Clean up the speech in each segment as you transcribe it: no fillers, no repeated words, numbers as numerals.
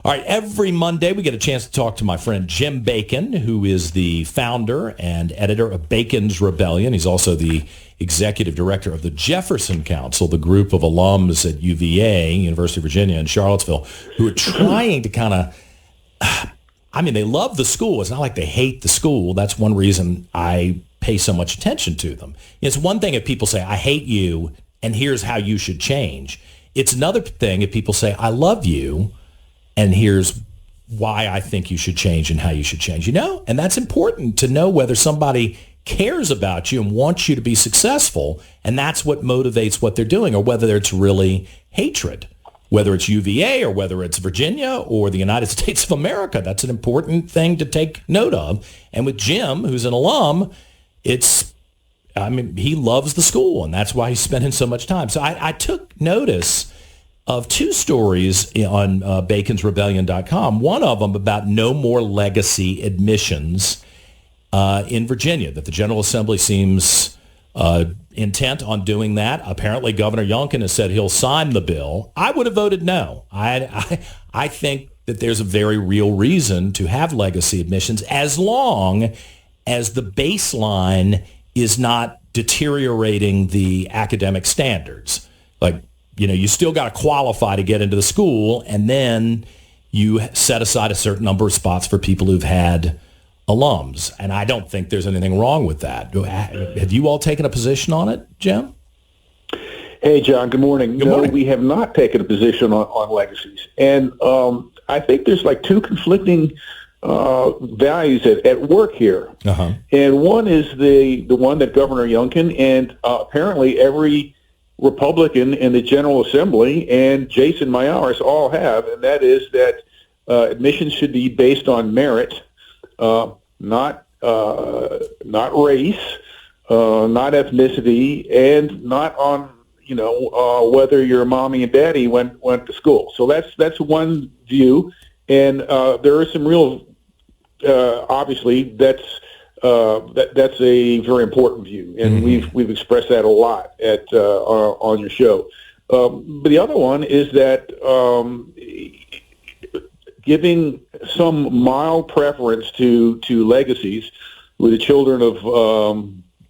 All right, every Monday we get a chance to talk to my friend Jim Bacon, who is the founder and editor of Bacon's Rebellion. He's also the executive director of the Jefferson Council, the group of alums at UVA, University of Virginia in Charlottesville, who are trying to kind of, they love the school. It's not like they hate the school. That's one reason I pay so much attention to them. It's one thing if people say, I hate you, and here's how you should change. It's another thing if people say, I love you, and here's why I think you should change and how you should change, And that's important to know whether somebody cares about you and wants you to be successful, and that's what motivates what they're doing, or whether it's really hatred, whether it's UVA or whether it's Virginia or the United States of America. That's an important thing to take note of. And with Jim, who's an alum, he loves the school, and that's why he's spending so much time. So I took notice of two stories on baconsrebellion.com, one of them about no more legacy admissions in Virginia, that the General Assembly seems intent on doing that. Apparently, Governor Youngkin has said he'll sign the bill. I would have voted no. I think that there's a very real reason to have legacy admissions as long as the baseline is not deteriorating the academic standards. You still got to qualify to get into the school, and then you set aside a certain number of spots for people who've had alums. And I don't think there's anything wrong with that. Have you all taken a position on it, Jim? Hey, John, good morning. Good morning. No, we have not taken a position on legacies. And I think there's two conflicting values at work here. Uh-huh. And one is the one that Governor Youngkin and apparently every Republican in the General Assembly and Jason Myers all have, and that is that admissions should be based on merit, not race, not ethnicity, and not on whether your mommy and daddy went to school. So that's one view, and there are some real obviously that's a very important view, and we've expressed that a lot on your show. But the other one is that giving some mild preference to legacies with the children of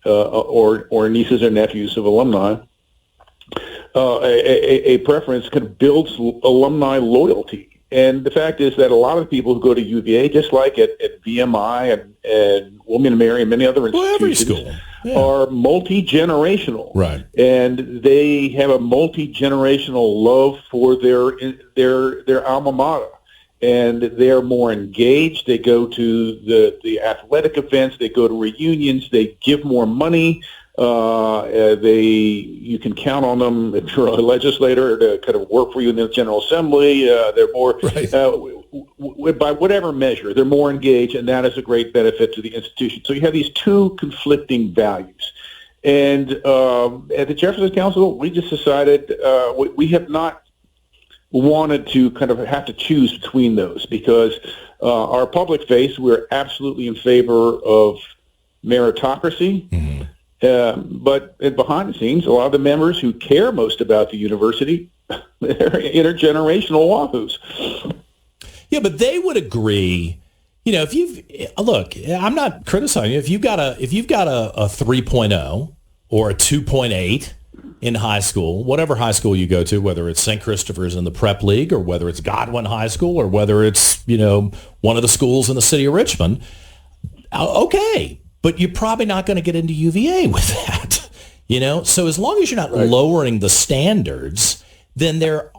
or nieces or nephews of alumni, a preference kind of builds alumni loyalty. And the fact is that a lot of the people who go to UVA, just like at VMI and William & Mary and many other institutions, are multi-generational. Right. And they have a multi-generational love for their alma mater. And they're more engaged. They go to the athletic events. They go to reunions. They give more money. You can count on them if you're a legislator to kind of work for you in the General Assembly. They're more, by whatever measure, they're more engaged, and that is a great benefit to the institution. So you have these two conflicting values. And at the Jefferson Council, we just decided we have not wanted to kind of have to choose between those, because our public face, we're absolutely in favor of meritocracy. Mm-hmm. But behind the scenes, a lot of the members who care most about the university, they're intergenerational wahoos. Yeah, but they would agree. If I'm not criticizing you. If you've got a 3.0 or a 2.8 in high school, whatever high school you go to, whether it's St. Christopher's in the Prep League, or whether it's Godwin High School, or whether it's one of the schools in the city of Richmond, okay. But you're probably not going to get into UVA with that, So as long as you're not lowering the standards, then they're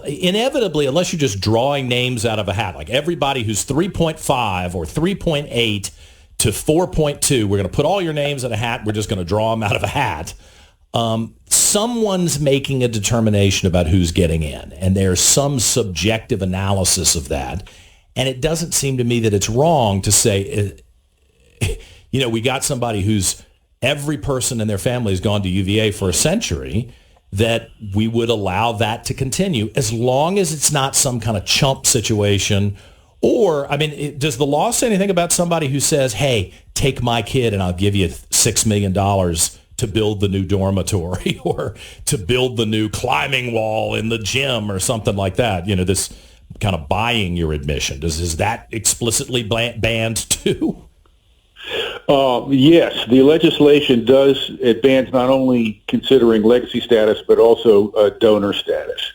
inevitably, unless you're just drawing names out of a hat, like everybody who's 3.5 or 3.8 to 4.2, we're going to put all your names in a hat. We're just going to draw them out of a hat. Someone's making a determination about who's getting in, and there's some subjective analysis of that. And it doesn't seem to me that it's wrong to say, we got somebody who's every person in their family has gone to UVA for a century, that we would allow that to continue as long as it's not some kind of chump situation. Or, does the law say anything about somebody who says, hey, take my kid and I'll give you $6 million to build the new dormitory or to build the new climbing wall in the gym or something like that? This kind of buying your admission. Is that explicitly banned too? Yes, the legislation does. It bans not only considering legacy status, but also donor status.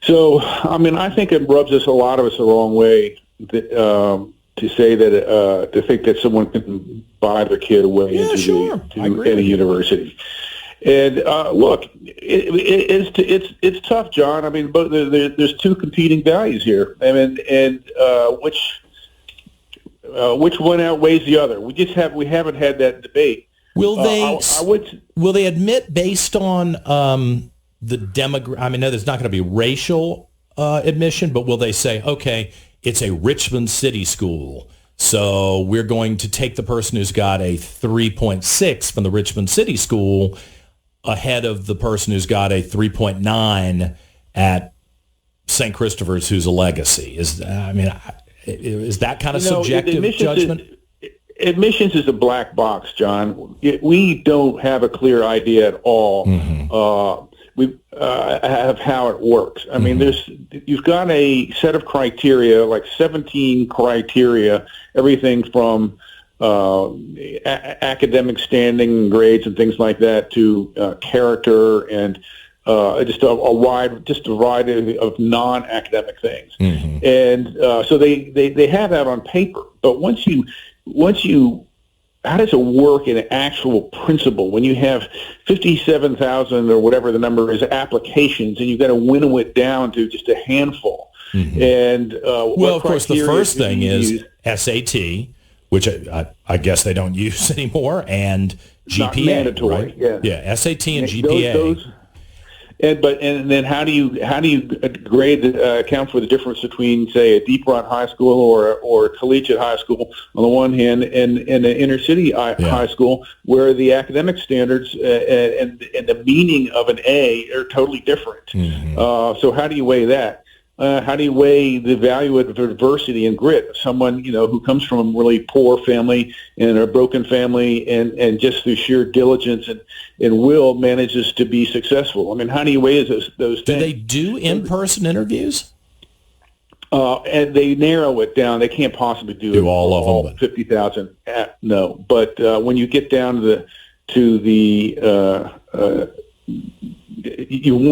So, I mean, I think it rubs a lot of us the wrong way to say that to think that someone can buy their kid away into any university. And look, it's tough, John. I mean, but there's two competing values here. I mean, and which one outweighs the other? We haven't had that debate. Will they admit based on the demographic? I mean, no, there's not going to be racial admission, but will they say, okay, it's a Richmond City school, so we're going to take the person who's got a 3.6 from the Richmond City school ahead of the person who's got a 3.9 at St. Christopher's, who's a legacy? Is that kind of subjective judgment? Admissions is a black box, John. We don't have a clear idea at all. Of how it works. I mean, you've got a set of criteria, like 17 criteria, everything from academic standing, grades, and things like that, to character and just a variety of non-academic things. And so they have that on paper. But once you how does it work in actual principle when you have 57,000 or whatever the number is applications, and you've got to winnow it down to just a handful? And of course, the first thing is SAT, which I guess they don't use anymore, and GPA. Not mandatory, right? Yeah, SAT and GPA. And then how do you grade account for the difference between, say, a deep run high school or collegiate high school on the one hand, and an inner city high school where the academic standards and the meaning of an A are totally different. So how do you weigh that? How do you weigh the value of adversity and grit? Someone, who comes from a really poor family and a broken family and just through sheer diligence and will manages to be successful. I mean, how do you weigh those things? Do they do in-person interviews? And they narrow it down. They can't possibly do all of them. 50,000. No. But when you get down to the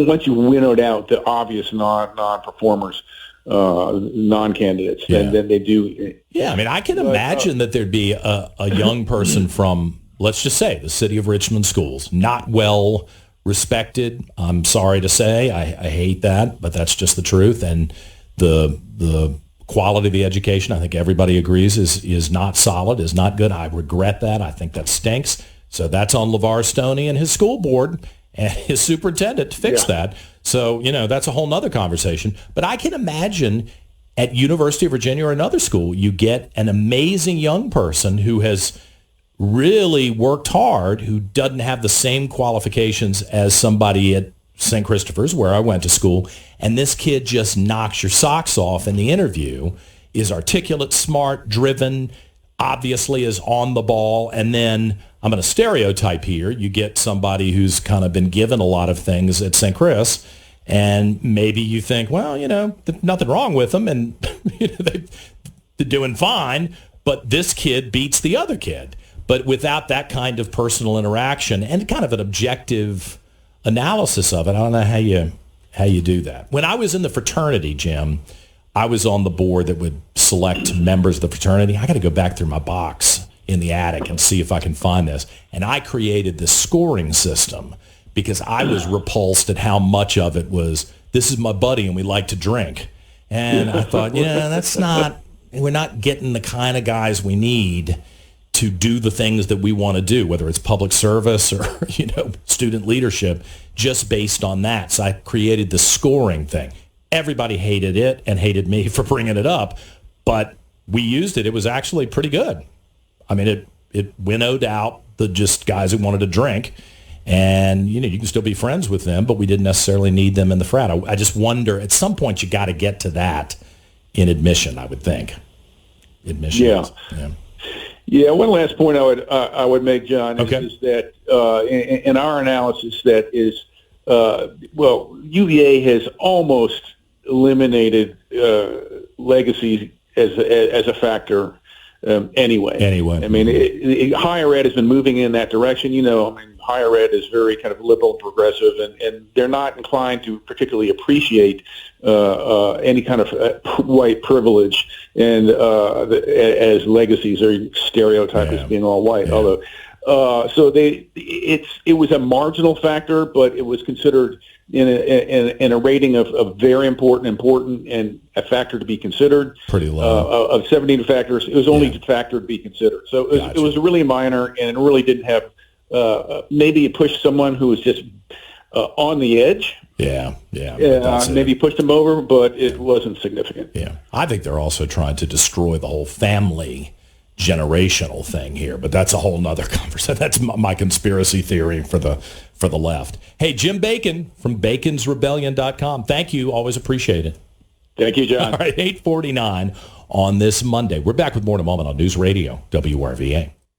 once you winnowed out the obvious non-performers, non-candidates, then they do. Yeah, I mean, I can imagine that there'd be a young person from, let's just say, the city of Richmond schools, not well respected. I'm sorry to say, I hate that, but that's just the truth. And the quality of the education, I think everybody agrees, is not solid, is not good. I regret that. I think that stinks. So that's on LeVar Stoney and his school board and his superintendent to fix that. So, that's a whole nother conversation. But I can imagine at University of Virginia or another school, you get an amazing young person who has really worked hard, who doesn't have the same qualifications as somebody at St. Christopher's, where I went to school, and this kid just knocks your socks off in the interview, is articulate, smart, driven, obviously is on the ball, and then I'm going to stereotype here. You get somebody who's kind of been given a lot of things at St. Chris, and maybe you think, well, there's nothing wrong with them, and they're doing fine, but this kid beats the other kid. But without that kind of personal interaction and kind of an objective analysis of it, I don't know how you do that. When I was in the fraternity, Jim, I was on the board that would select members of the fraternity. I got to go back through my box in the attic and see if I can find this. And I created this scoring system because I was repulsed at how much of it was, this is my buddy and we like to drink. And I thought, we're not getting the kind of guys we need to do the things that we want to do, whether it's public service or, student leadership, just based on that. So I created the scoring thing. Everybody hated it and hated me for bringing it up, but we used it. It was actually pretty good. I mean, it winnowed out the just guys who wanted to drink, and you can still be friends with them, but we didn't necessarily need them in the frat. I just wonder, at some point you got to get to that in admission, I would think. Admission. Yeah. One last point I would make, John, is that in our analysis, that is, UVA has almost eliminated legacy as a factor anyway. I mean, higher ed has been moving in that direction. Higher ed is very kind of liberal and progressive, and they're not inclined to particularly appreciate any kind of white privilege and as legacies are stereotyped as being all white. Although, so it was a marginal factor, but it was considered in a rating of very important and a factor to be considered. Pretty low. Of 17 factors, it was only a factor to be considered. So it was really minor, and it really didn't have. Maybe it pushed someone who was just on the edge. Maybe pushed them over, but it wasn't significant. Yeah, I think they're also trying to destroy the whole family generational thing here, but that's a whole nother conversation. That's my conspiracy theory for the left. Hey, Jim Bacon from baconsrebellion.com. Thank you. Always appreciate it. Thank you, John. All right, 8:49 on this Monday. We're back with more in a moment on News Radio WRVA.